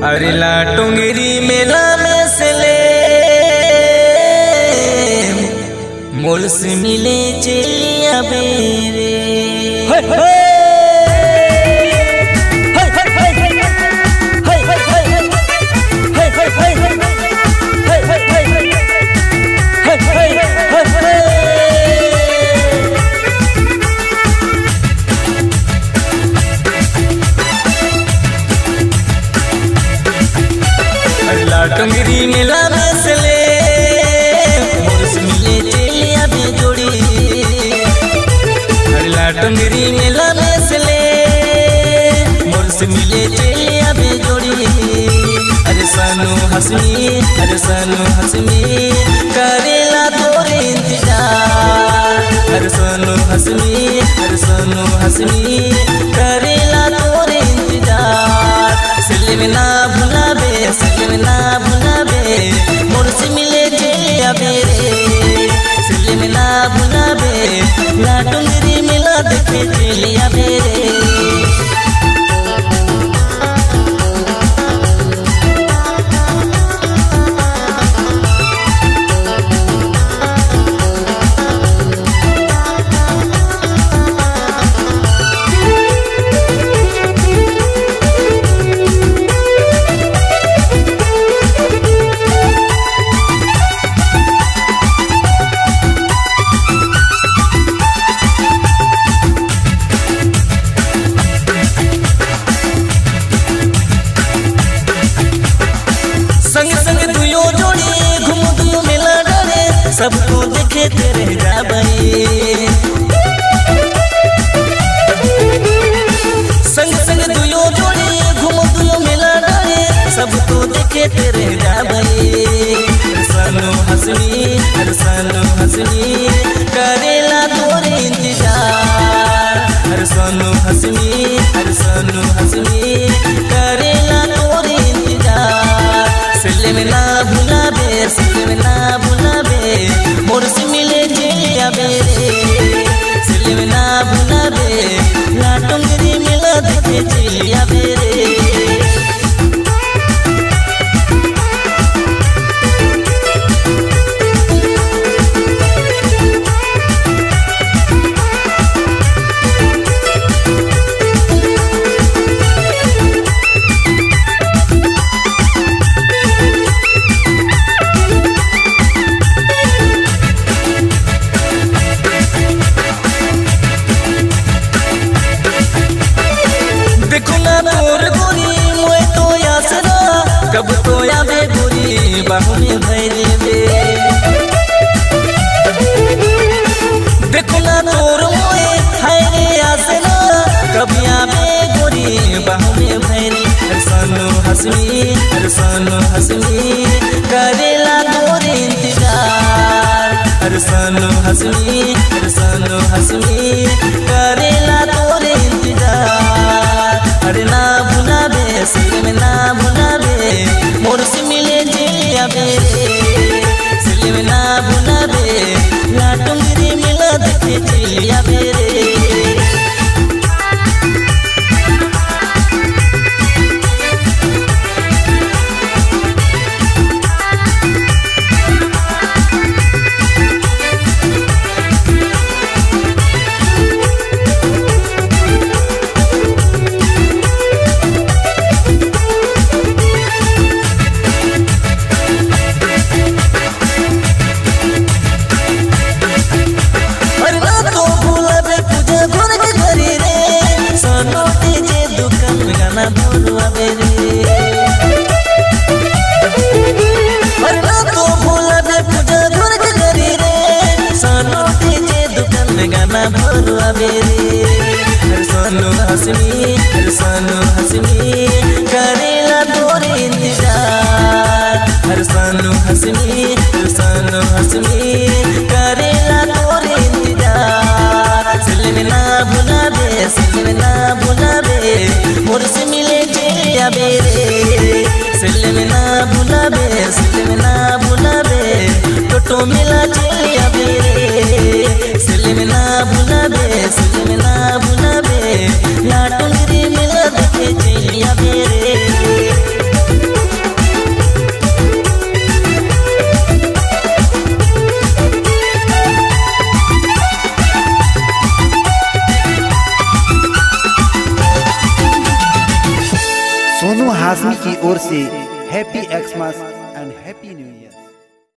अरे लाटुंगरी मेला में से ले मोल से मिले चलिया बेरे लाटुंगरी मेला में से ले मोल से मिले चलिया बेजोड़ी। अरे लाटुंगरी मेला में से ले मोल से मिले चलिया बेजोड़ी। अरे सानू हसमी करेला तोरे इंतजार। अरे सानू हसमी करेला तोरे इंतजार। सिले में ना भुलाबे मोर से मिले चलिया बेरे। सिले में ना भुलाबे लाटुंगरी मेला देखे चलिया बेरे। सबको देखे तेरे जाबई संग संग दुयो जोड़ी घूम दुयो मेला डाले। सबको देखे तेरे जाबई। सानू हसमी करेला तोरे इंतजार। हर सानू हसमी करेला तोरे इंतजार। सिले में ना भुलाबे मोर से मिले चलिया बेरे। सिले में ना भुलाबे लाटुंगरी मेला देखे चलिया बेरे। देखो ना तोर गोरी मोए तो यासरा कब तो आवे गोरी बाहु में भैले बे। देखो ना तोर मोए हाय रे यासरा कब आवे गोरी बाहु में भैले। सानू हसमी करेला तोरे इंतजार। सानू हसमी करेला तोरे इंतजार। अरे ना भुलाबे सिले में ना भुलाबे मोर से मिले चलिया बेरे। सिले में ना भुलाबे लाटुंगरी मेला देखे चलिया बेरे। सानू हसमी करेला तोरे इंतजार। सानू हसमी करेला तोरे इंतजार। सिले में ना भुलाबे मोर से मिले चलिया बेरे। सिले में ना भुलाबे टोटो मेला चलिया बेरे। सिले में ना भुलाबे लाटुंगरी मेला देखे चलिया बेरे। हाशमी की ओर से happy Xmas and happy new year.